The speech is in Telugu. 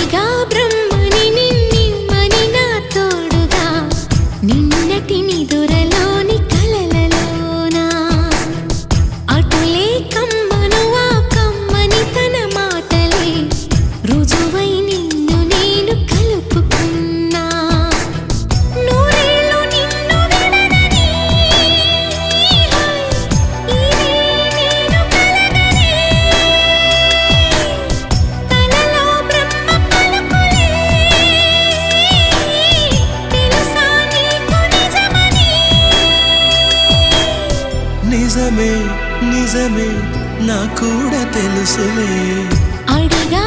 అడిగా బ్రహ్మని నిన్నిమ్మని నా తోడుగా నిన్నటి నిదురలోని కలలలోనా అటులే కమ్మను ఆ కమ్మని తన మాటలే రుజువై నిన్ను నేను కలుపుకున్నా నూరేళ్ళు నిన్ను విడనని ఇదే నేను కలగనే తలలో బ్రహ్మ పలుకులే తెలుసా నీకు నిజమని నిజమే నిజమే నా కూడా తెలుసులే అడిగా